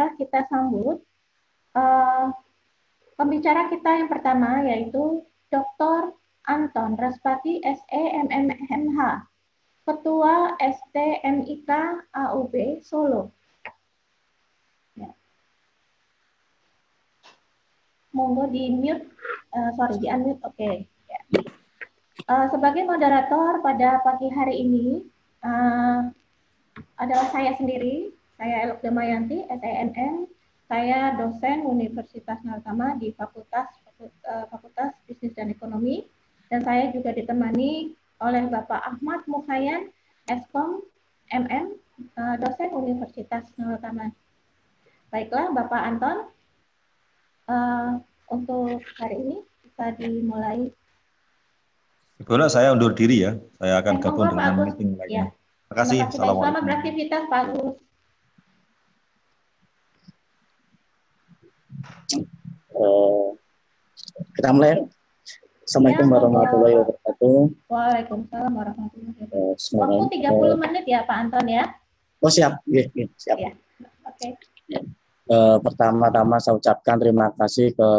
segera kita sambut pembicara kita yang pertama, yaitu Dr. Anton Raspati, SE MMMH, Ketua STMIK AUB Solo. Ya. Monggo di mute, di unmute, oke. Ya. Sebagai moderator pada pagi hari ini adalah saya sendiri, saya Elok Damayanti, SENM. Saya dosen Universitas Naltama di Fakultas Bisnis dan Ekonomi, dan saya juga ditemani oleh Bapak Ahmad Mukhayan, Eskom MM, dosen Universitas Naltama. Baiklah, Bapak Anton, untuk hari ini bisa dimulai. Boleh saya undur diri ya, saya akan gabung Pak dengan Agus. meeting lainnya. Ya. Terima kasih. Assalamualaikum. Selamat beraktivitas, Pak Agus. Kita mulai. Assalamualaikum warahmatullahi wabarakatuh. Waalaikumsalam warahmatullahi wabarakatuh. Waktu 30 menit ya Pak Anton ya. Oh siap, siap. Ya. Oke. Pertama-tama saya ucapkan terima kasih ke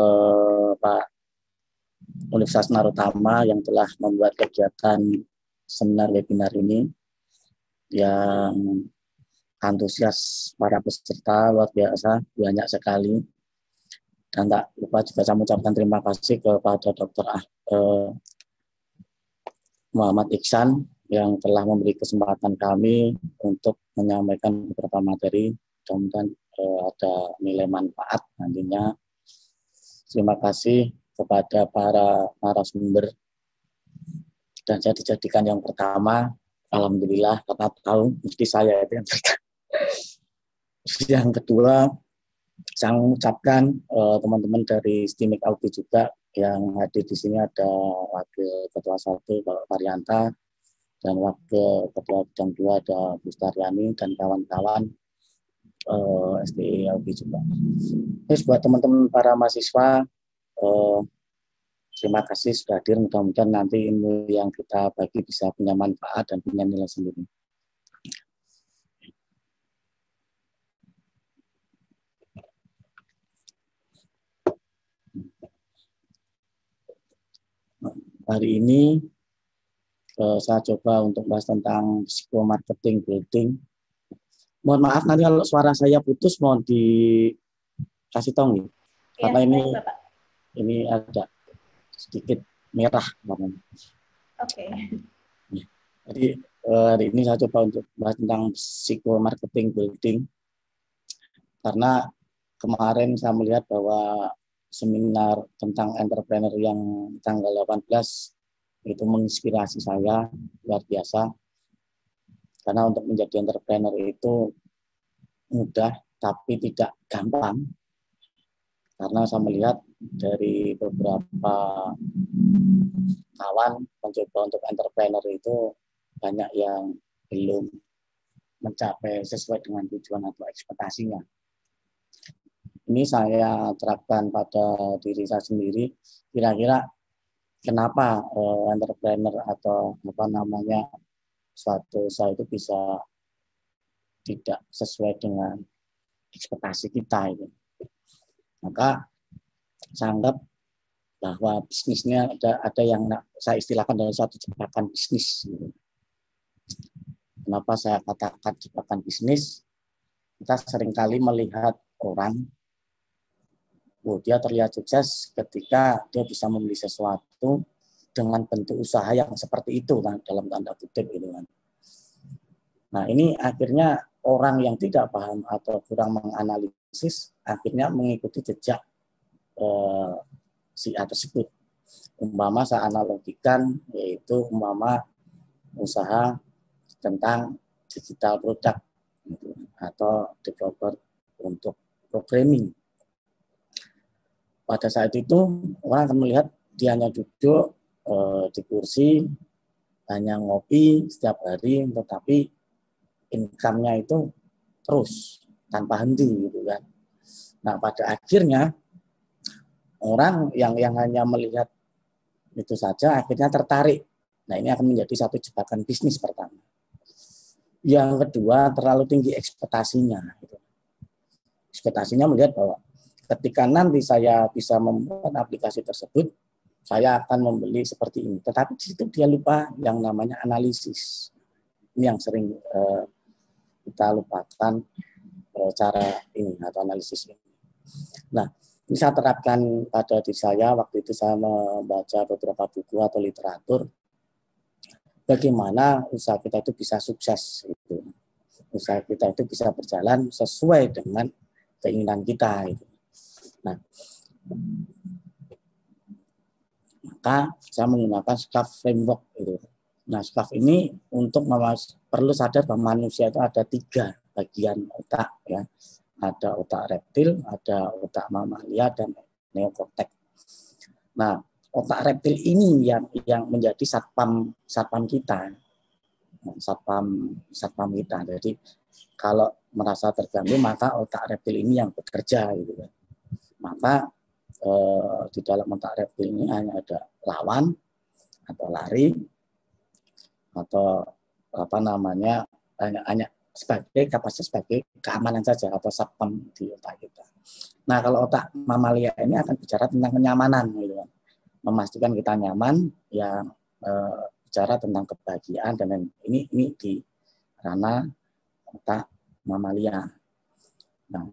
Pak Universitas Narotama yang telah membuat kegiatan seminar webinar ini, yang antusias para peserta luar biasa, banyak sekali. Dan tak lupa juga saya mengucapkan terima kasih kepada Dr. Muhammad Iksan yang telah memberi kesempatan kami untuk menyampaikan beberapa materi, mudah-mudahan ada nilai manfaat nantinya. Terima kasih kepada para narasumber, dan saya dijadikan yang pertama, alhamdulillah, karena tahu mesti saya itu yang pertama. Yang kedua, saya mengucapkan teman-teman dari STMIK AUB juga yang hadir di sini, ada Wakil Ketua 1 Bapak Varianta, dan Wakil Ketua Bidang 2 ada Bu Staryani, dan kawan-kawan STI AUB juga. Terus buat teman-teman para mahasiswa, terima kasih sudah hadir, mudah-mudahan nanti ilmu yang kita bagi bisa punya manfaat dan punya nilai sendiri. Hari ini saya coba untuk bahas tentang psikomarketing building. Mohon maaf nanti kalau suara saya putus, mohon dikasih tahu nih. Ya, karena ini ada sedikit merah. Oke. Jadi hari ini saya coba untuk bahas tentang psikomarketing building. Karena kemarin saya melihat bahwa seminar tentang entrepreneur yang tanggal 18 itu menginspirasi saya luar biasa. Karena untuk menjadi entrepreneur itu mudah tapi tidak gampang. Karena saya melihat dari beberapa kawan mencoba untuk entrepreneur itu banyak yang belum mencapai sesuai dengan tujuan atau ekspektasinya. Ini saya terapkan pada diri saya sendiri. Kira-kira kenapa entrepreneur atau suatu usaha itu bisa tidak sesuai dengan ekspektasi kita itu. Maka saya anggap bahwa bisnisnya ada yang saya istilahkan dalam suatu jebakan bisnis. Kenapa saya katakan jebakan bisnis? Kita seringkali melihat orang, dia terlihat sukses ketika dia bisa membeli sesuatu dengan bentuk usaha yang seperti itu, kan, dalam tanda kutip itu kan. Nah ini akhirnya orang yang tidak paham atau kurang menganalisis akhirnya mengikuti jejak si A tersebut. Umpama saya analogikan, yaitu umpama usaha tentang digital product gitu, atau developer untuk programming. Pada saat itu orang akan melihat dia hanya duduk di kursi, hanya ngopi setiap hari, tetapi income-nya itu terus tanpa henti gitu kan. Nah pada akhirnya orang yang hanya melihat itu saja akhirnya tertarik. Nah ini akan menjadi satu jebakan bisnis pertama. Yang kedua, terlalu tinggi ekspektasinya. Gitu. ekspektasinya melihat bahwa ketika nanti saya bisa membuat aplikasi tersebut, saya akan membeli seperti ini. Tetapi di situ dia lupa yang namanya analisis. Ini yang sering kita lupakan cara ini atau analisis ini. Nah, ini saya terapkan pada diri saya. Waktu itu saya membaca beberapa buku atau literatur. Bagaimana usaha kita itu bisa sukses. Usaha kita itu bisa berjalan sesuai dengan keinginan kita. Nah, maka saya menggunakan SCAF framework itu. Nah, SCAF ini untuk perlu sadar bahwa manusia itu ada 3 bagian otak, ya. Ada otak reptil, ada otak mamalia, dan neokorteks. Nah, otak reptil ini yang menjadi satpam kita, satpam kita. Jadi kalau merasa terganggu, maka otak reptil ini yang bekerja, gitu kan. Maka di dalam otak reptil ini hanya ada lawan atau lari atau hanya sebagai kapasitas sebagai keamanan saja atau satpam di otak kita. Nah, kalau otak mamalia ini akan bicara tentang kenyamanan, gitu kan. Memastikan kita nyaman, yang bicara tentang kebahagiaan, dan ini di ranah otak mamalia. Nah,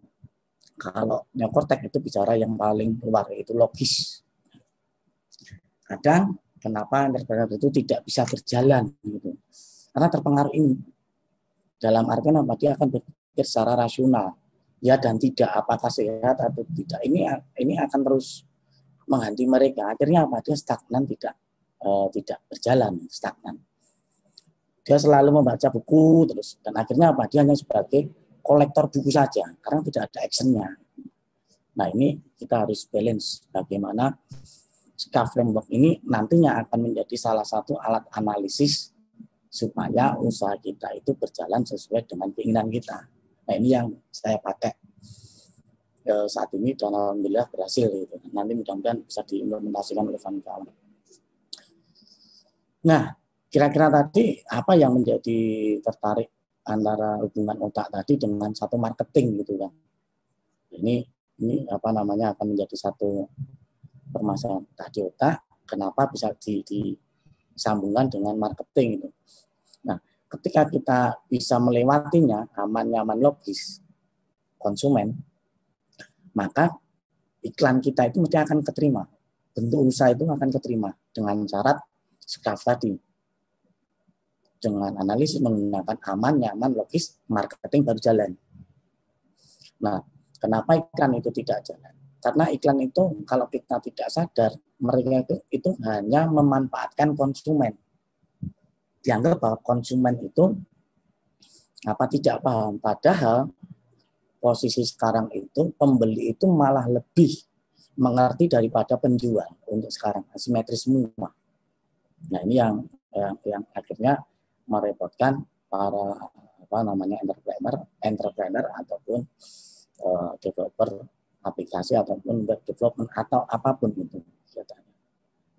kalau neokorteks itu bicara yang paling luar, yaitu logis. Kadang kenapa entrepreneur itu tidak bisa berjalan, gitu. Karena terpengaruh ini. Dalam artian apa? Dia akan berpikir secara rasional, ya dan tidak, apakah sehat atau tidak. Ini akan terus menghantui mereka. Akhirnya apa? Dia stagnan, tidak berjalan, stagnan. Dia selalu membaca buku terus, dan akhirnya apa? Dia hanya sebagai kolektor buku saja, karena tidak ada actionnya. Nah, ini kita harus balance bagaimana SCAF framework ini nantinya akan menjadi salah satu alat analisis supaya usaha kita itu berjalan sesuai dengan keinginan kita. Nah, ini yang saya pakai saat ini, dan alhamdulillah berhasil. Gitu. Nanti mudah-mudahan bisa diimplementasikan oleh kawan-kawan. Nah, kira-kira tadi apa yang menjadi tertarik antara hubungan otak tadi dengan satu marketing, gitu kan? Ini akan menjadi satu permasalahan tadi otak. Kenapa bisa disambungkan dengan marketing itu? Nah, ketika kita bisa melewatinya aman, nyaman, logis konsumen, maka iklan kita itu mesti akan keterima. Bentuk usaha itu akan keterima dengan syarat SCAF tadi. Dengan analisis menggunakan aman, nyaman, logis, marketing baru jalan. Nah, kenapa iklan itu tidak jalan? Karena iklan itu kalau kita tidak sadar, mereka itu hanya memanfaatkan konsumen. Dianggap bahwa konsumen itu tidak paham. Padahal posisi sekarang itu pembeli itu malah lebih mengerti daripada penjual untuk sekarang, asimetris semua. Nah, ini yang akhirnya merepotkan para entrepreneur ataupun developer aplikasi ataupun web development atau apapun itu.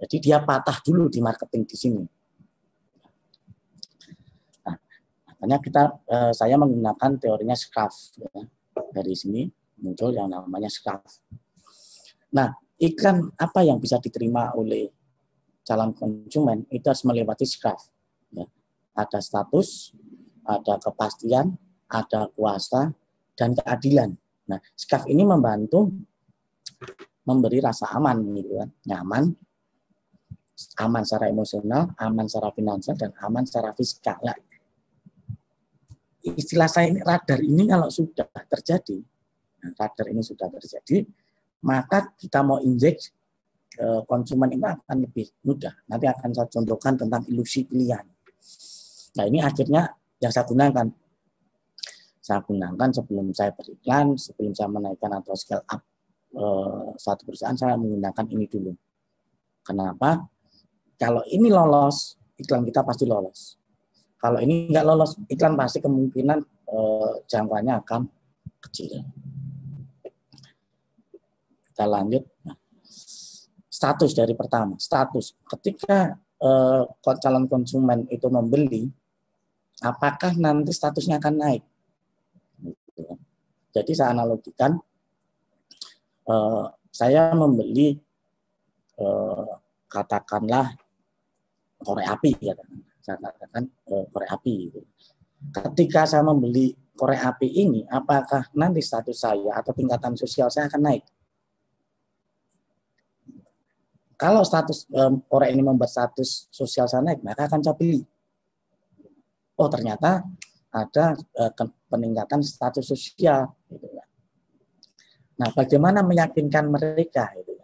Jadi dia patah dulu di marketing di sini. Nah, makanya saya menggunakan teorinya SCAF. Ya. Dari sini muncul yang namanya SCAF. Nah, iklan apa yang bisa diterima oleh calon konsumen itu harus melewati SCAF. Ya. Ada status, ada kepastian, ada kuasa, dan keadilan. Nah, SCAF ini membantu memberi rasa aman, gitu kan, nyaman, aman secara emosional, aman secara finansial, dan aman secara fiskal. Nah, istilah saya ini radar ini kalau sudah terjadi, maka kita mau injek konsumen itu akan lebih mudah. Nanti akan saya contohkan tentang ilusi pilihan. Nah, ini akhirnya yang saya gunakan. Saya gunakan sebelum saya beriklan, sebelum saya menaikkan atau scale up satu perusahaan, saya menggunakan ini dulu. Kenapa? Kalau ini lolos, iklan kita pasti lolos. Kalau ini nggak lolos, iklan pasti kemungkinan jangkauannya akan kecil. Kita lanjut. Nah, status dari pertama. Status. Ketika calon konsumen itu membeli, apakah nanti statusnya akan naik? Jadi saya analogikan saya membeli katakanlah korek api, ya, saya katakan korek api. Gitu. Ketika saya membeli korek api ini, apakah nanti status saya atau tingkatan sosial saya akan naik? Kalau status korek ini membuat status sosial saya naik, maka akan saya beli. Oh, ternyata ada peningkatan status sosial. Gitu. Nah, bagaimana meyakinkan mereka? Gitu.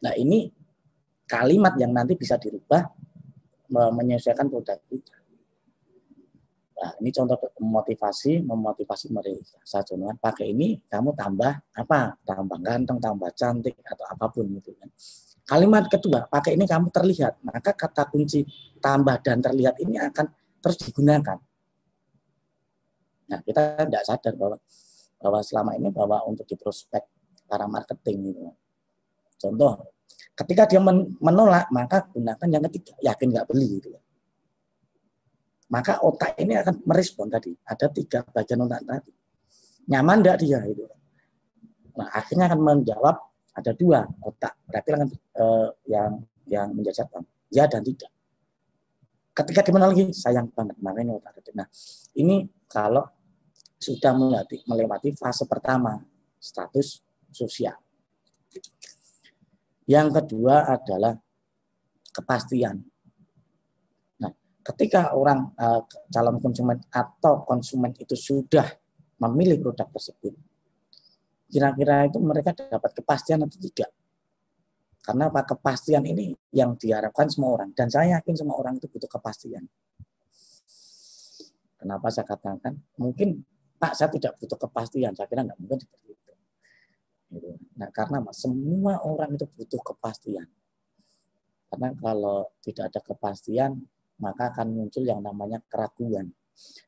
Nah, ini kalimat yang nanti bisa dirubah menyesuaikan produk kita. Nah, ini contoh memotivasi mereka. Saya contohkan, pakai ini kamu tambah apa? Tambah ganteng, tambah cantik, atau apapun gitu kan. Kalimat kedua, pakai ini kamu terlihat. Maka kata kunci tambah dan terlihat ini akan terus digunakan. Nah, kita tidak sadar bahwa selama ini bahwa untuk di prospek para marketing gitu. Contoh, ketika dia menolak, maka gunakan yang ketiga, yakin nggak beli gitu. Maka otak ini akan merespon tadi. Ada 3 bagian otak tadi. Nyaman enggak dia itu. Nah, akhirnya akan menjawab ada 2 otak. Berarti kan yang menjawab ya dan tidak. Ketika dia menolak, sayang banget, makanya otak tadi. Nah, ini kalau sudah melewati fase pertama, status sosial. Yang kedua adalah kepastian. Nah, ketika orang calon konsumen atau konsumen itu sudah memilih produk tersebut, kira-kira itu mereka dapat kepastian atau tidak? Karena apa? Kepastian ini yang diharapkan semua orang, dan saya yakin semua orang itu butuh kepastian. Kenapa saya katakan? Mungkin Pak, saya tidak butuh kepastian. Saya kira nggak mungkin seperti itu. Nah, karena semua orang itu butuh kepastian. Karena kalau tidak ada kepastian, maka akan muncul yang namanya keraguan.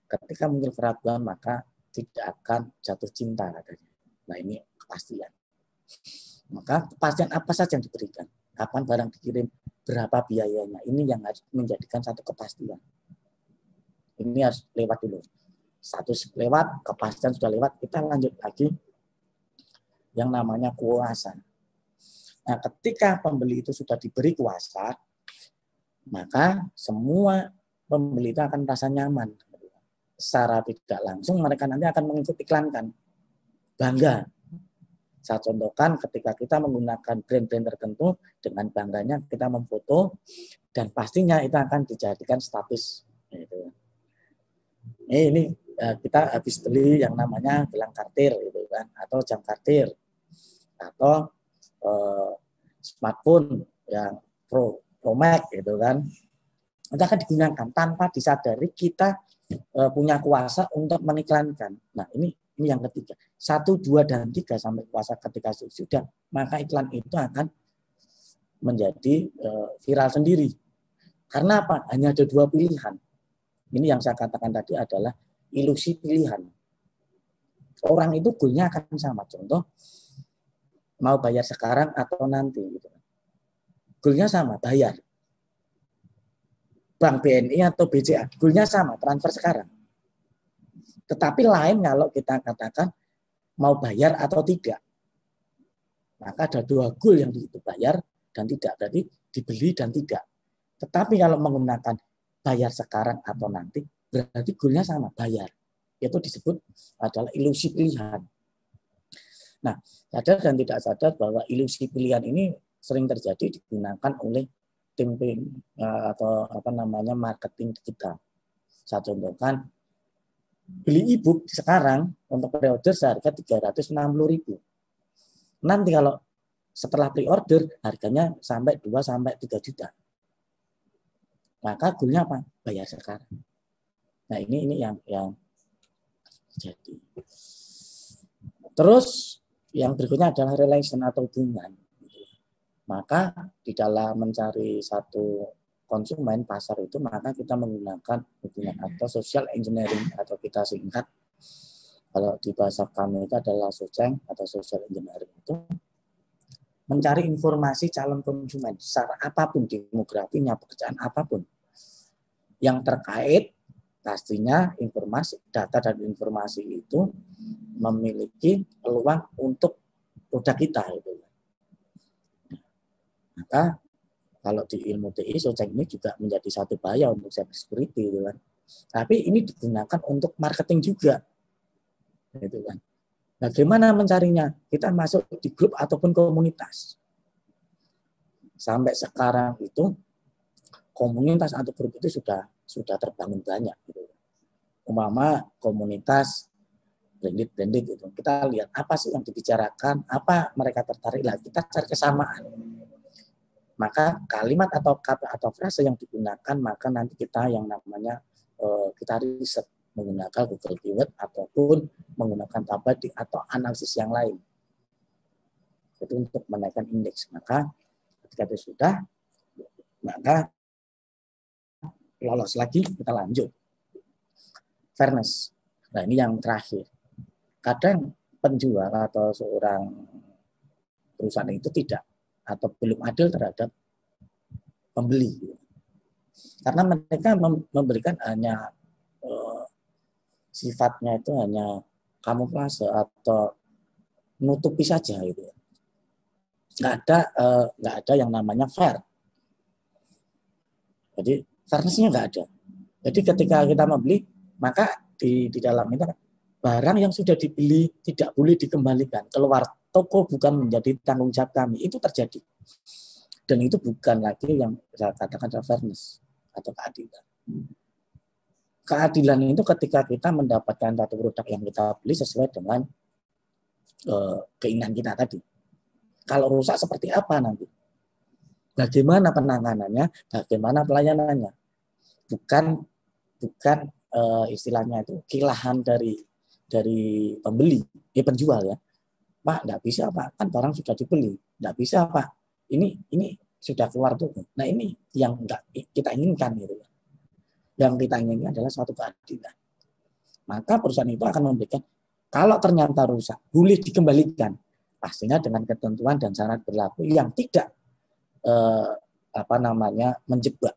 Ketika muncul keraguan, maka tidak akan jatuh cinta katanya. Nah, ini kepastian. Maka kepastian apa saja yang diberikan? Kapan barang dikirim? Berapa biayanya? Ini yang harus menjadikan satu kepastian. Ini harus lewat dulu. Status lewat, kepastian sudah lewat, kita lanjut lagi yang namanya kuasa. Nah, ketika pembeli itu sudah diberi kuasa, maka semua pembeli itu akan merasa nyaman. Secara tidak langsung mereka nanti akan mengikut iklankan. Bangga. Saya contohkan ketika kita menggunakan brand-brand tertentu, dengan bangganya kita memfoto, dan pastinya itu akan dijadikan status. Ini kita habis beli yang namanya gelang kartir gitu kan, atau jam kartir, atau smartphone yang Pro Max gitu kan, itu akan digunakan tanpa disadari kita punya kuasa untuk mengiklankan. Nah, ini yang ketiga. 1, 2, dan 3 sampai kuasa ketika sudah, maka iklan itu akan menjadi viral sendiri. Karena apa? Hanya ada 2 pilihan. Ini yang saya katakan tadi adalah ilusi pilihan. Orang itu goalnya akan sama. Contoh, mau bayar sekarang atau nanti. Gitu. Goalnya sama, bayar. Bank BNI atau BCA, goalnya sama, transfer sekarang. Tetapi lain kalau kita katakan mau bayar atau tidak. Maka ada 2 goal yang dibayar dan tidak. Berarti dibeli dan tidak. Tetapi kalau menggunakan bayar sekarang atau nanti, berarti goalnya sama, bayar. Itu disebut adalah ilusi pilihan. Nah, sadar dan tidak sadar bahwa ilusi pilihan ini sering terjadi digunakan oleh tim atau marketing digital. Saya contohkan, beli e-book sekarang untuk pre-order seharga 360.000. Nanti kalau setelah pre-order harganya sampai 2-3 juta. Maka goalnya apa? Bayar sekarang. Nah, ini yang jadi. Terus yang berikutnya adalah relation atau hubungan. Maka di dalam mencari satu konsumen pasar itu, maka kita menggunakan hubungan atau social engineering, atau kita singkat kalau di bahasa kami itu adalah SOCENG atau social engineering, itu mencari informasi calon konsumen secara apapun, demografinya, pekerjaan apapun yang terkait. Pastinya informasi, data dan informasi itu memiliki peluang untuk produk kita itu. Maka kalau di ilmu TI, Socek ini juga menjadi satu bahaya untuk cyber security, gitu kan. Tapi ini digunakan untuk marketing juga, gitu kan. Bagaimana mencarinya? Kita masuk di grup ataupun komunitas. Sampai sekarang itu komunitas atau grup itu sudah terbangun banyak, gitu. Umpama komunitas branded itu. Kita lihat apa sih yang dibicarakan, apa mereka tertarik lah, kita cari kesamaan. Maka kalimat atau kata atau frase yang digunakan, maka nanti kita yang namanya kita riset menggunakan Google Keyword ataupun menggunakan tabadi atau analisis yang lain. Itu untuk menaikkan indeks. Maka ketika itu sudah, maka lolos lagi, kita lanjut. Fairness. Nah, ini yang terakhir. Kadang penjual atau seorang perusahaan itu tidak atau belum adil terhadap pembeli. Karena mereka memberikan hanya sifatnya itu hanya kamuflase atau nutupi saja itu. Nggak ada yang namanya fair. Jadi fairness-nya nggak ada. Jadi ketika kita membeli, maka di dalam itu barang yang sudah dibeli tidak boleh dikembalikan keluar toko, bukan menjadi tanggung jawab kami. Itu terjadi. Dan itu bukan lagi yang saya katakan fairness atau keadilan. Keadilan itu ketika kita mendapatkan satu produk yang kita beli sesuai dengan keinginan kita tadi. Kalau rusak seperti apa nanti? Bagaimana penanganannya? Bagaimana pelayanannya? Bukan istilahnya itu kilahan dari pembeli, penjual ya. Pak, nggak bisa Pak, kan barang sudah dibeli. Nggak bisa Pak, ini sudah keluar tuh. Nah ini yang nggak kita inginkan gitu. Yang kita inginkan adalah suatu keadilan. Maka perusahaan itu akan memberikan, kalau ternyata rusak, boleh dikembalikan. Pastinya dengan ketentuan dan syarat berlaku yang tidak menjebak.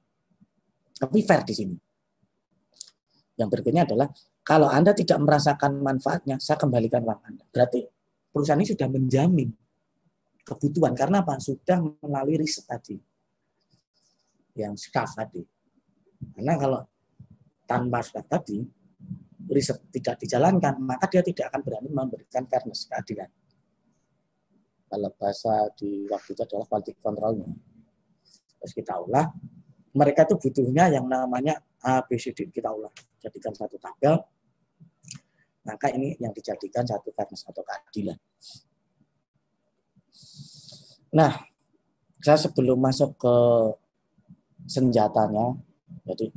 Tapi fair di sini. Yang berikutnya adalah, kalau Anda tidak merasakan manfaatnya, saya kembalikan uang Anda. Berarti perusahaan ini sudah menjamin kebutuhan. Karena apa? Sudah melalui riset tadi. Yang staff tadi. Karena kalau tanpa staff tadi, riset tidak dijalankan, maka dia tidak akan berani memberikan fairness, keadilan. Kalau bahasa di waktu itu adalah quality control-nya. Terus kita ulah, mereka itu butuhnya yang namanya ABCD, kita ulah. Jadikan satu tabel, maka ini yang dijadikan satu fairness atau keadilan. Nah, saya sebelum masuk ke senjatanya, jadi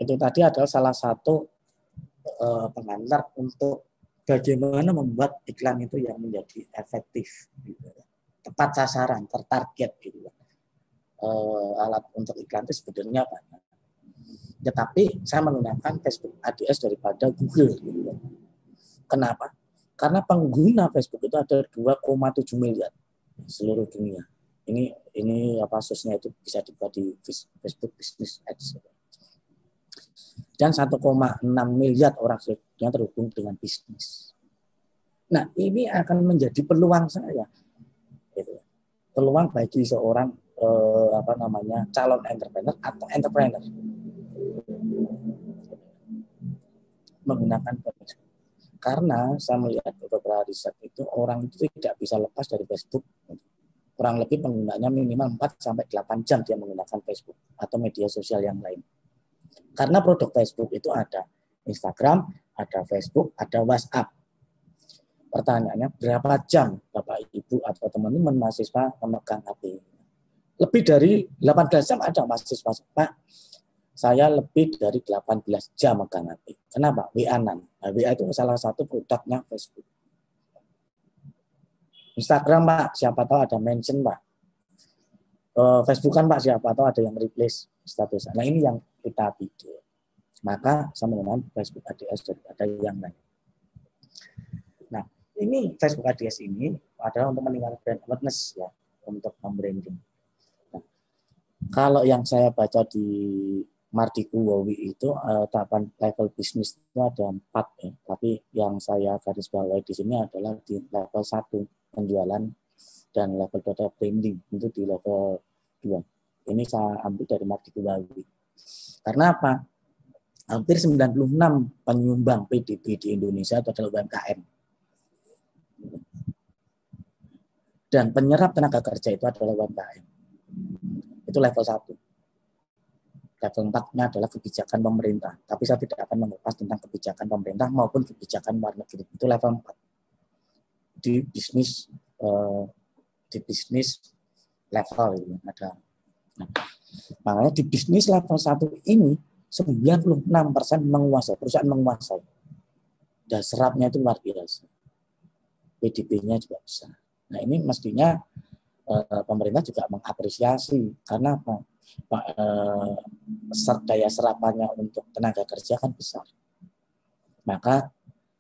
itu tadi adalah salah satu pengantar untuk bagaimana membuat iklan itu yang menjadi efektif, gitu. Tepat sasaran, tertarget, gitu. Alat untuk iklan itu sebenarnya banyak. Tetapi saya menggunakan Facebook ADS daripada Google, gitu. Kenapa? Karena pengguna Facebook itu ada 2,7 miliar seluruh dunia. Ini kasusnya itu bisa dibuat di Facebook Business Ads. Dan 1,6 miliar orang yang terhubung dengan bisnis. Nah, ini akan menjadi peluang saya, gitu. Peluang bagi seorang calon entrepreneur atau entrepreneur menggunakan Facebook. Karena saya melihat beberapa riset itu orang itu tidak bisa lepas dari Facebook. Kurang lebih penggunanya minimal 4-8 jam dia menggunakan Facebook atau media sosial yang lain. Karena produk Facebook itu ada Instagram, ada Facebook, ada WhatsApp. Pertanyaannya, berapa jam Bapak Ibu atau teman-teman mahasiswa memegang HP? Lebih dari 18 jam ada mahasiswa. Pak, saya lebih dari 18 jam megang HP. Kenapa? WA-an. Nah, WA itu salah satu produknya Facebook. Instagram, Pak, siapa tahu ada mention, Pak. Facebook kan, Pak, siapa tahu ada yang replace status. Nah, ini yang kita video. Maka saya menggunakan Facebook ADS daripada yang lain. Nah, ini Facebook ADS ini adalah untuk meningkatkan brand awareness ya, untuk membranding. Nah, kalau yang saya baca di Mardiku Wowi itu tahapan level bisnis itu ada 4 ya. Tapi yang saya garis bawahi di sini adalah di level 1 penjualan dan level 2 branding itu di level 2. Ini saya ambil dari Mardiku Wowi. Karena apa? Hampir 96 penyumbang PDB di Indonesia itu adalah UMKM. Dan penyerap tenaga kerja itu adalah UMKM. Itu level 1. Level 4-nya adalah kebijakan pemerintah. Tapi saya tidak akan mengupas tentang kebijakan pemerintah maupun kebijakan luar negeri. Itu level 4. Di bisnis level ini ada. Nah, makanya di bisnis level 1 ini 96% menguasai, perusahaan menguasai. Dan serapnya itu luar biasa. PDB-nya juga besar. Nah, ini mestinya pemerintah juga mengapresiasi karena apa? Daya serapannya untuk tenaga kerja kan besar. Maka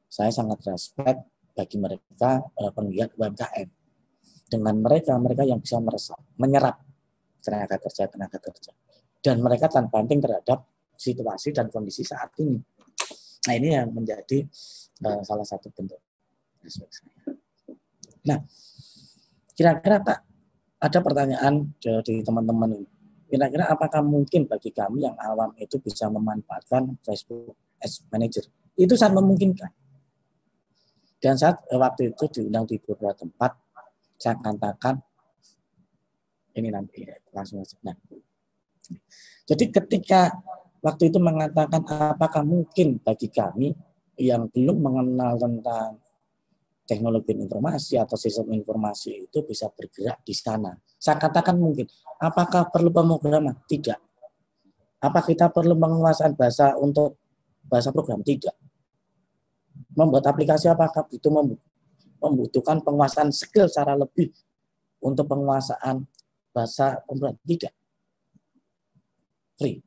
saya sangat respect bagi mereka penggiat UMKM. Dengan mereka yang bisa menyerap tenaga kerja. Dan mereka tanpa penting terhadap situasi dan kondisi saat ini. Nah, ini yang menjadi salah satu bentuk respect saya. Nah, kira-kira Pak, ada pertanyaan dari teman-teman ini. Kira-kira apakah mungkin bagi kami yang awam itu bisa memanfaatkan Facebook Ads Manager? Itu sangat memungkinkan. Dan saat waktu itu diundang di beberapa tempat, saya katakan, ini nanti langsung saja. Nah, jadi ketika waktu itu mengatakan apakah mungkin bagi kami yang belum mengenal tentang teknologi informasi atau sistem informasi itu bisa bergerak di sana. Saya katakan mungkin. Apakah perlu pemrograman? Tidak. Apa kita perlu penguasaan bahasa untuk bahasa program? Tidak. Membuat aplikasi apakah itu membutuhkan penguasaan skill secara lebih untuk penguasaan bahasa program? Tidak. Free.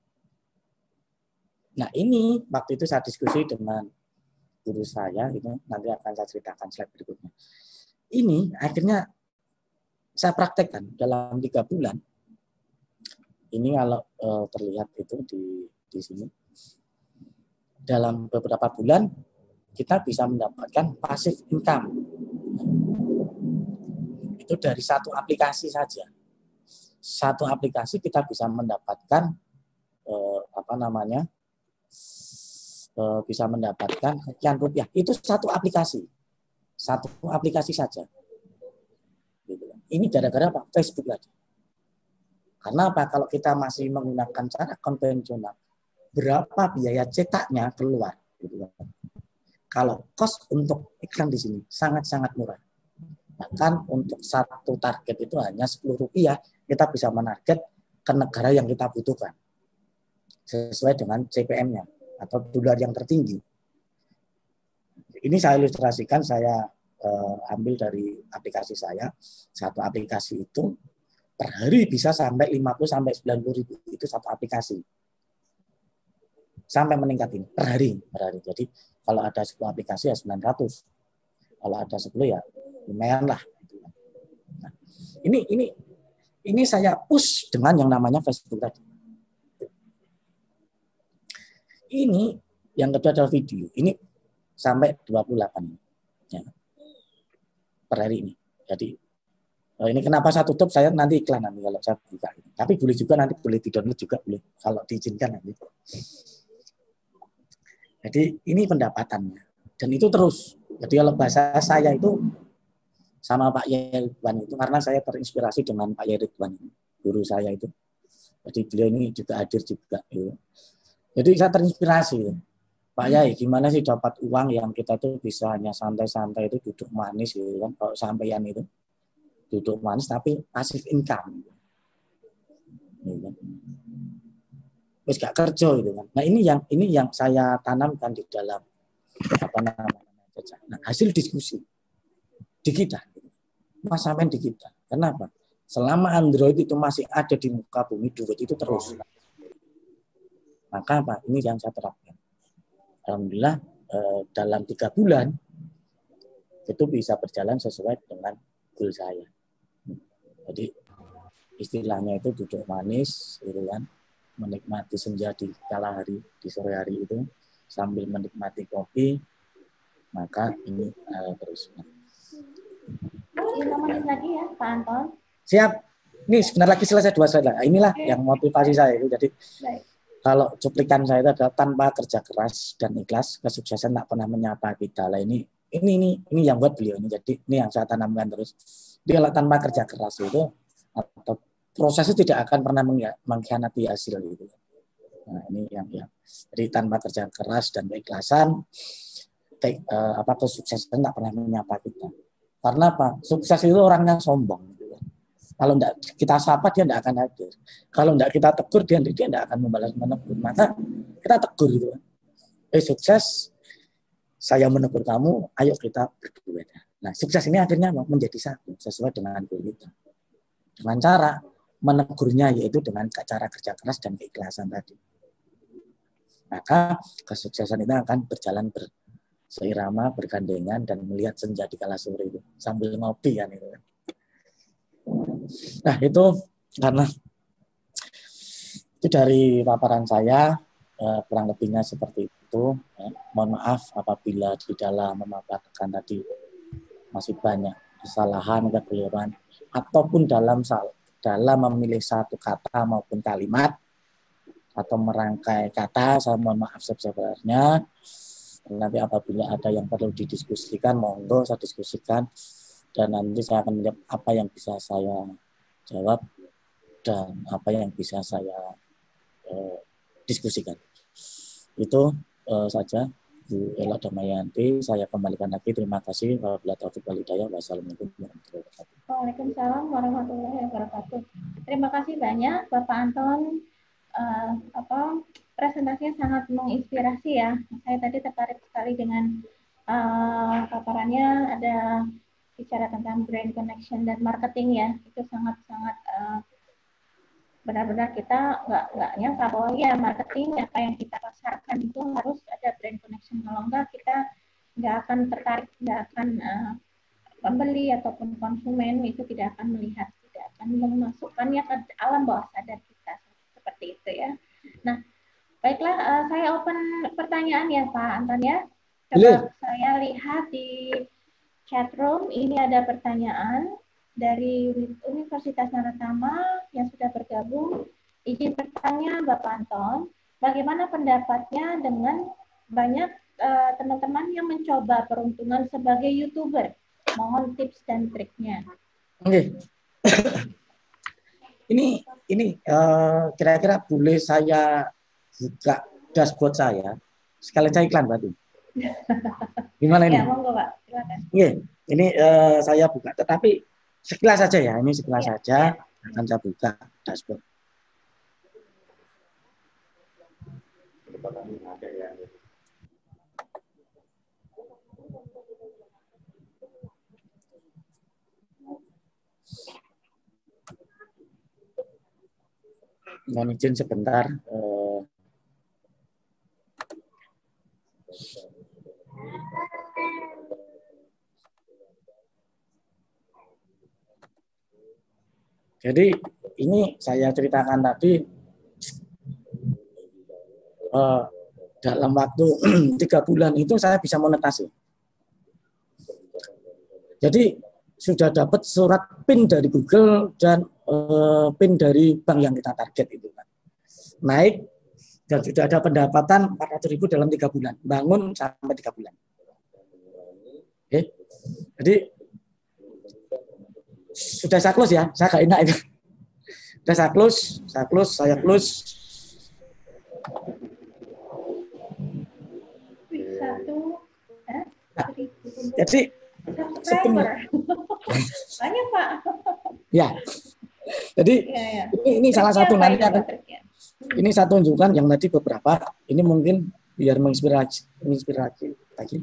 Nah, ini waktu itu saya diskusi dengan guru saya, itu nanti akan saya ceritakan slide berikutnya. Ini akhirnya saya praktekkan dalam 3 bulan. Ini kalau terlihat itu di sini. Dalam beberapa bulan kita bisa mendapatkan passive income. Itu dari satu aplikasi saja. Satu aplikasi kita bisa mendapatkan bisa mendapatkan sekian rupiah. Itu satu aplikasi saja. Ini gara-gara apa? Facebook tadi. Karena apa? Kalau kita masih menggunakan cara konvensional, berapa biaya cetaknya keluar? Kalau cost untuk iklan di sini sangat-sangat murah. Bahkan untuk satu target itu hanya Rp10, kita bisa menarget ke negara yang kita butuhkan. Sesuai dengan CPM-nya atau dolar yang tertinggi. Ini saya ilustrasikan, saya ambil dari aplikasi saya. Satu aplikasi itu per hari bisa sampai 50 sampai 90 ribu. Itu satu aplikasi. Sampai meningkat ini per hari. Jadi kalau ada 10 aplikasi ya 900. Kalau ada 10 ya lumayan lah. Nah, ini saya push dengan yang namanya Facebook tadi. Ini yang kedua adalah video. Ini sampai 28 ya, per hari ini. Jadi ini kenapa saya tutup, saya nanti iklan nanti kalau saya buka. Tapi boleh juga nanti boleh di-download juga boleh kalau diizinkan nanti. Jadi ini pendapatannya. Dan itu terus. Jadi kalau bahasa saya itu sama Pak Yeridwan itu karena saya terinspirasi dengan Pak Yeridwan, guru saya itu. Jadi beliau ini juga hadir juga. Ya. Jadi saya terinspirasi. Pak Yai, gimana sih dapat uang yang kita tuh bisa hanya santai-santai itu duduk manis gitu kan? Kalau sampean itu duduk manis tapi passive income. Gitu kan? Terus gak kerja gitu kan. Nah, ini yang saya tanamkan di dalam apa namanya? Nah, hasil diskusi di kita. Mas sampean di kita. Kenapa? Selama Android itu masih ada di muka bumi, duit itu terus. Maka apa? Ini yang saya terapkan. Alhamdulillah dalam 3 bulan itu bisa berjalan sesuai dengan goal saya. Jadi istilahnya itu duduk manis, gitu kan. menikmati senja di kala hari, di sore hari itu sambil menikmati kopi, maka ini terus. 5 menit lagi ya, Pak Anton. Siap. Ini sebentar lagi selesai 2 slide lah. Inilah yang motivasi saya itu. Jadi kalau cuplikan saya itu adalah tanpa kerja keras dan ikhlas, kesuksesan tak pernah menyapa kita. Lah ini yang buat beliau ini. Jadi ini yang saya tanamkan terus. Dia tanpa kerja keras itu atau proses itu tidak akan pernah mengkhianati hasil gitu. Nah, ini yang jadi tanpa kerja keras dan keikhlasan kesuksesan tak pernah menyapa kita. Karena apa? Sukses itu orangnya sombong. Kalau tidak kita sapa, dia tidak akan hadir. Kalau tidak kita tegur, dia tidak akan membalas menegur. Maka kita tegur gitu. Sukses, saya menegur kamu, ayo kita berdua. Nah, sukses ini akhirnya menjadi satu sesuai dengan goal kita. Dengan cara menegurnya yaitu dengan cara kerja keras dan keikhlasan tadi. Maka kesuksesan itu akan berjalan seirama, bergandengan, dan melihat senja di kala sore itu sambil ngopi kan itu. Nah itu karena itu dari paparan saya, kurang lebihnya seperti itu. Mohon maaf apabila di dalam memaparkan tadi masih banyak kesalahan, kekeliruan, ataupun dalam memilih satu kata maupun kalimat atau merangkai kata, saya mohon maaf sebesar-besarnya. Nanti apabila ada yang perlu didiskusikan, monggo saya diskusikan. Dan nanti saya akan menjawab apa yang bisa saya jawab dan apa yang bisa saya diskusikan. Itu saja Bu Ella Damayanti. Saya kembalikan lagi. Terima kasih. Wassalamualaikum warahmatullahi wabarakatuh. Waalaikumsalam warahmatullahi wabarakatuh. Terima kasih banyak Bapak Anton. Presentasinya sangat menginspirasi ya. Saya tadi tertarik sekali dengan paparannya, ada bicara tentang brand connection dan marketing ya. Itu sangat-sangat benar-benar kita nggak nyangka bahwa ya marketing apa yang kita pasarkan itu harus ada brand connection. Kalau enggak kita nggak akan tertarik, nggak akan pembeli ataupun konsumen itu tidak akan melihat, tidak akan memasukkannya ke alam bawah sadar kita seperti itu ya. Nah, baiklah, saya open pertanyaan ya Pak Anton ya. Coba saya lihat di chat room, ini ada pertanyaan dari Universitas Naratama yang sudah bergabung. Izin bertanya Bapak Anton, bagaimana pendapatnya dengan banyak teman-teman yang mencoba peruntungan sebagai YouTuber? Mohon tips dan triknya. Oke. Ini kira-kira boleh saya buka dashboard saya? Sekalian saya iklan berarti. Gimana ini? Ya, monggo Pak, silakan. Iya, ini saya buka, tetapi sekilas saja ya, ini sekilas saja akan saya buka dashboard. Mohon izin sebentar. Jadi ini saya ceritakan tadi dalam waktu 3 bulan itu saya bisa monetasi. Jadi sudah dapat surat PIN dari Google dan PIN dari bank yang kita target itu kan. Naik dan sudah ada pendapatan 400.000 dalam 3 bulan. Bangun sampai 3 bulan. Oke. Jadi sudah saya close ya, saya gak enak itu. Sudah saya close. Jadi subscriber. Banyak Pak. Ya. Jadi ini salah satu nanti akan ini saya tunjukkan yang tadi beberapa. Ini mungkin biar menginspirasi lagi.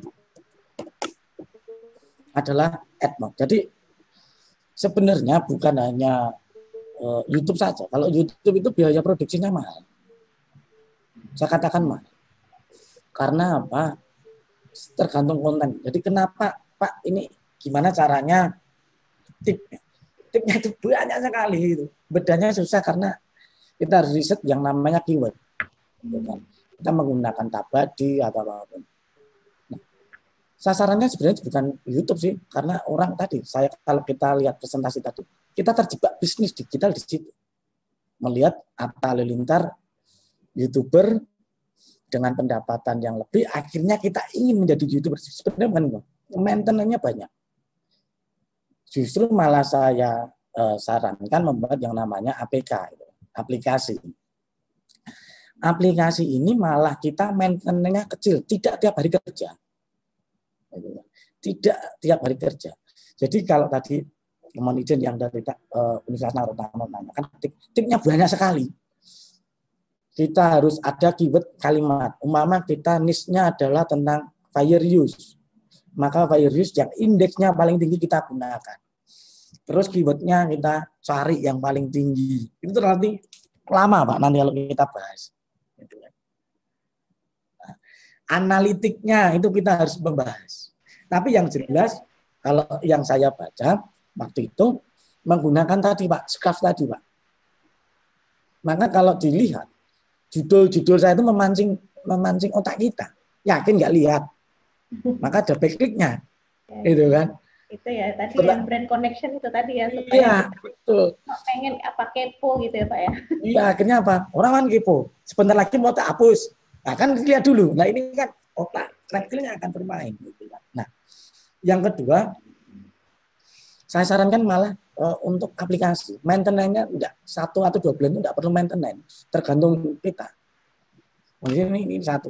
Adalah AdMob. Jadi sebenarnya bukan hanya YouTube saja. Kalau YouTube itu biaya produksinya mahal. Saya katakan mahal. Karena apa? Tergantung konten. Jadi kenapa Pak ini gimana caranya tipnya itu banyak sekali itu. Bedanya susah karena kita harus riset yang namanya keyword. Kita menggunakan tabadi atau apapun. Nah, sasarannya sebenarnya bukan YouTube sih, karena orang tadi, kalau kita lihat presentasi tadi, kita terjebak bisnis digital di situ. Melihat Atta Halilintar, YouTuber dengan pendapatan yang lebih, akhirnya kita ingin menjadi YouTuber. Sebenarnya bukan, maintenance-nya banyak. Justru malah saya sarankan membuat yang namanya APK, aplikasi. Aplikasi ini malah kita maintenance-nya kecil, tidak tiap hari kerja. Tidak tiap hari kerja. Jadi kalau tadi mohon izin yang dari Universitas Naruto menanyakan, tipnya banyak sekali. Kita harus ada keyword kalimat. Umpama kita niche-nya adalah tentang fire use. Maka fire use yang indeksnya paling tinggi kita gunakan. Terus keywordnya kita cari yang paling tinggi. Itu nanti lama Pak, nanti kalau kita bahas. Nah, analitiknya itu kita harus membahas. Tapi yang jelas, kalau yang saya baca waktu itu menggunakan tadi Pak, scarf tadi Pak. Maka kalau dilihat, judul-judul saya itu memancing otak kita. Yakin nggak lihat? Maka ada backlink-nya. Itu kan. Itu ya tadi yang brand connection itu tadi ya, supaya iya, betul. Pengen apa kepo gitu ya Pak ya. Iya, akhirnya apa? Orang kan kepo. Sebentar lagi mau tak hapus. Nah, kan lihat dulu. Nah, ini kan otak reptilnya akan bermain. Nah, yang kedua, saya sarankan malah untuk aplikasi. Maintenance-nya enggak 1 atau 2 bulan itu enggak perlu maintenance. Tergantung kita. Mungkin ini satu.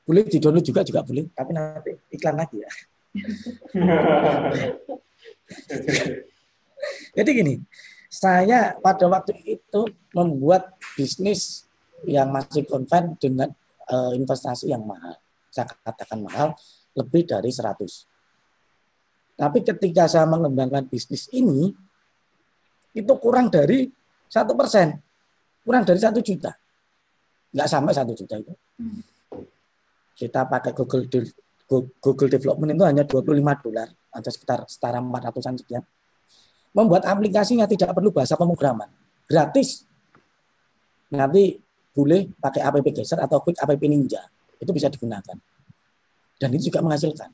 Boleh di-download juga boleh. Tapi nanti iklan lagi ya. Jadi gini, saya pada waktu itu membuat bisnis yang masih konven dengan investasi yang mahal. Saya katakan mahal, lebih dari 100. Tapi ketika saya mengembangkan bisnis ini, itu kurang dari 1%. Kurang dari 1 juta. Nggak sampai 1 juta itu. Kita pakai Google Development itu hanya $25, atau sekitar setara 400-an sekian. Membuat aplikasinya tidak perlu bahasa pemrograman, gratis. Nanti boleh pakai app Geser atau Quick App Ninja, itu bisa digunakan. Dan itu juga menghasilkan.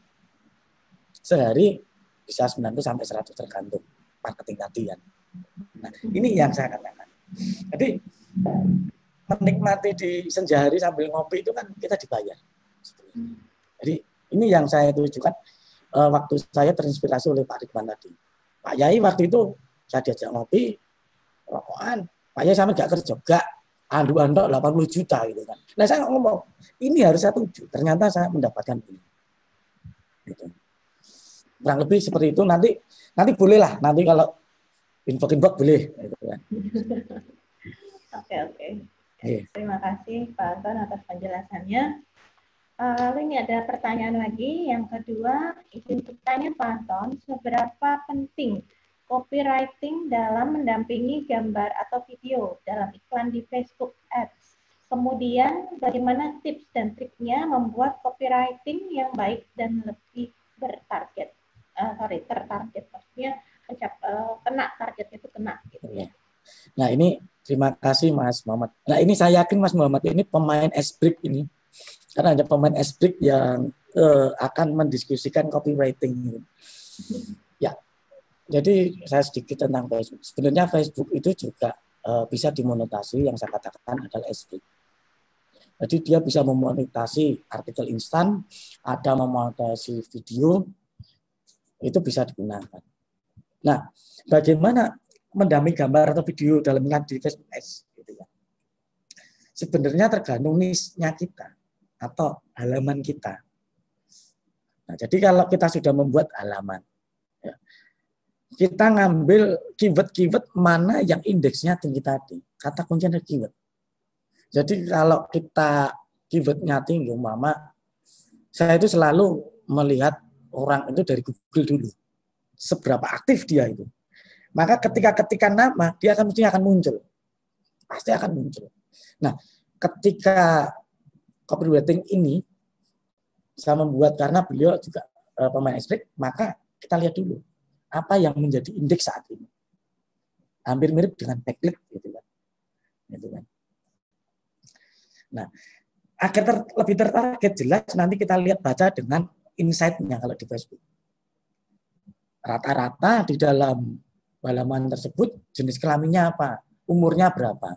Sehari bisa 90 sampai 100 tergantung marketing tadi kan. Nah, ini yang saya katakan. Jadi menikmati di senja hari sambil ngopi itu kan kita dibayar. Jadi ini yang saya tujukan waktu saya terinspirasi oleh Pak Ridwan tadi. Pak Yai waktu itu saya diajak ngopi, rokokan. Pak Yai sama nggak kerja, nggak anduk-anduk 80 juta gitu kan. Nah saya ngomong, ini harus saya tuju. Ternyata saya mendapatkan ini. Gitu. Kurang lebih seperti itu. Nanti boleh lah. Nanti kalau info-info boleh. Gitu kan. Oke. Terima kasih Pak Anton atas penjelasannya. Lalu ini ada pertanyaan lagi. Yang kedua, izin bertanya Pak Anton, seberapa penting copywriting dalam mendampingi gambar atau video dalam iklan di Facebook Ads? Kemudian, bagaimana tips dan triknya membuat copywriting yang baik dan lebih tertarget, maksudnya kena targetnya itu kena gitu ya. Nah ini terima kasih Mas Muhammad. Nah ini saya yakin Mas Muhammad ini pemain Esbrik ini. Karena ada pemain Esbrik yang akan mendiskusikan copywriting. Ya, jadi saya sedikit tentang Facebook. Sebenarnya Facebook itu juga bisa dimonetasi, yang saya katakan adalah Esbrik. Jadi dia bisa memonetasi artikel instan, ada memonetasi video, itu bisa digunakan. Nah, bagaimana mendampingi gambar atau video dalam iklan di Facebook Ads? Gitu ya. Sebenarnya tergantung niche-nya kita atau halaman kita. Nah, jadi kalau kita sudah membuat halaman, ya, kita ngambil keyword-keyword mana yang indeksnya tinggi tadi. Kata kuncinya keyword. Jadi kalau kita keywordnya tinggi, umpama saya itu selalu melihat orang itu dari Google dulu. Seberapa aktif dia itu. Maka ketika ketikkan nama, dia mesti akan muncul. Pasti akan muncul. Nah, ketika copywriting ini saya membuat karena beliau juga pemain Esbrik, maka kita lihat dulu apa yang menjadi indeks saat ini. Hampir mirip dengan backlink gitu kan. gitu kan. Nah, agar lebih tertarget jelas nanti kita lihat baca dengan insight-nya kalau di Facebook. Rata-rata di dalam halaman tersebut jenis kelaminnya apa, umurnya berapa.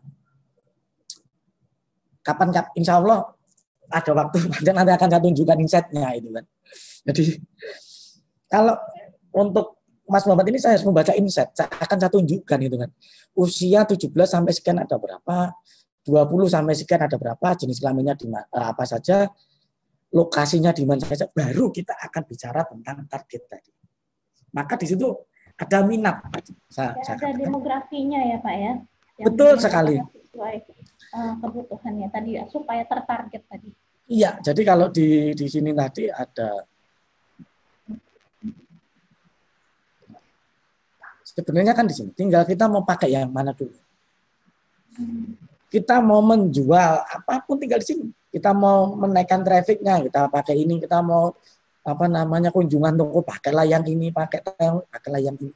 Kapan insya Allah ada waktu nanti akan saya tunjukkan insight-nya itu kan. Jadi kalau untuk Mas Muhammad ini saya harus membaca insight, akan saya tunjukkan itu kan. Usia 17 sampai sekian ada berapa, 20 sampai sekian ada berapa, jenis kelaminnya di apa saja, lokasinya di mana saja, baru kita akan bicara tentang target tadi. Maka di situ ada minat. Ada demografinya ya Pak ya. Yang betul sekali. Sesuai kebutuhannya tadi supaya tertarget tadi. Iya, jadi kalau di sini tadi ada sebenarnya kan di sini tinggal kita mau pakai yang mana dulu. Kita mau menjual apapun tinggal di sini. Kita mau menaikkan trafficnya, kita pakai ini. Kita mau kunjungan toko, pakailah yang ini, pakailah yang ini.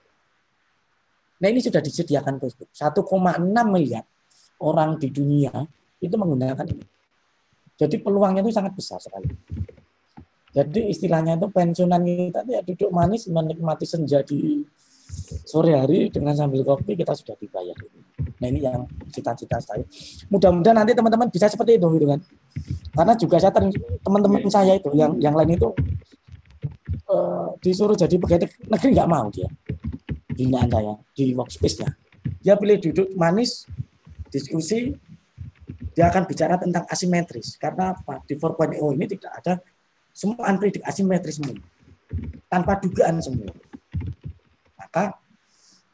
Nah ini sudah disediakan Facebook. 1,6 miliar orang di dunia itu menggunakan ini. Jadi peluangnya itu sangat besar sekali. Jadi istilahnya itu pensiunan kita ya duduk manis menikmati senja di sore hari dengan sambil kopi kita sudah dibayar. Nah ini yang cita-cita saya. Mudah-mudahan nanti teman-teman bisa seperti itu gitu kan. Karena juga saya teman-teman saya itu yang lain itu disuruh jadi pegawai negeri nggak mau dia. Binaan saya di workspace-nya. Dia pilih duduk manis, diskusi, dia akan bicara tentang asimetris. Karena apa? Di 4.0 ini tidak ada semua unpredik asimetris semua. Tanpa dugaan semua. Maka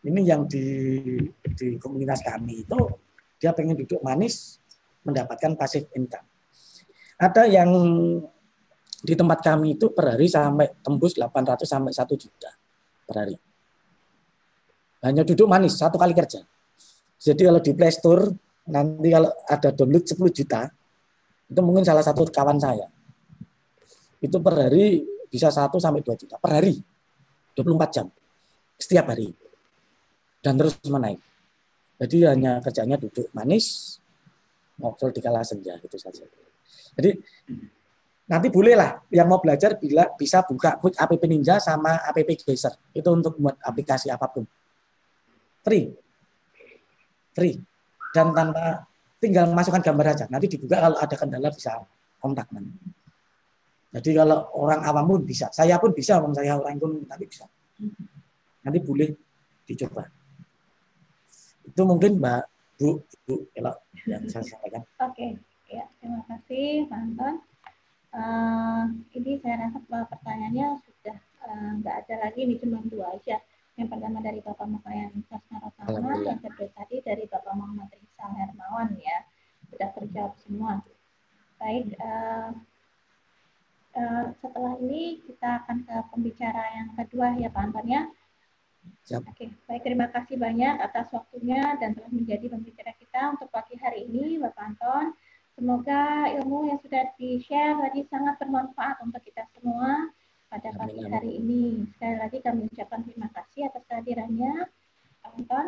ini yang di komunitas kami itu dia pengen duduk manis mendapatkan passive income. Ada yang di tempat kami itu per hari sampai tembus 800 sampai 1 juta per hari. Hanya duduk manis satu kali kerja. Jadi kalau di Play Store nanti kalau ada download 10 juta itu mungkin salah satu kawan saya. Itu per hari bisa 1 sampai 2 juta per hari. 24 jam. Setiap hari. Dan terus menaik. Jadi hanya kerjanya duduk manis, ngobrol di kala senja gitu saja. Jadi nanti bolehlah yang mau belajar bisa buka Quick App Ninja sama App Geyser. Itu untuk buat aplikasi apapun. Free. Dan tanpa tinggal masukkan gambar aja. Nanti dibuka kalau ada kendala bisa kontak nanti. Jadi kalau orang awam pun bisa. Saya pun bisa, saya orang pun nanti bisa. Nanti boleh dicoba. Itu mungkin Mbak Bu kalau yang saya sampaikan. Oke, ya terima kasih Pak Anton. Ini saya rasa pertanyaannya sudah nggak ada lagi, ini cuma 2 aja. Yang pertama dari Bapak Makayan Sasnaratama, yang kedua tadi dari Bapak Muhammad Rizal Hermawan ya, sudah terjawab semua. Baik, setelah ini kita akan ke pembicara yang kedua ya Pak Anton ya. Oke, baik, terima kasih banyak atas waktunya dan telah menjadi pembicara kita untuk pagi hari ini Bapak Anton. Semoga ilmu yang sudah di-share tadi sangat bermanfaat untuk kita semua pada pagi hari ini. Sekali lagi kami ucapkan terima kasih atas kehadirannya Pak Anton.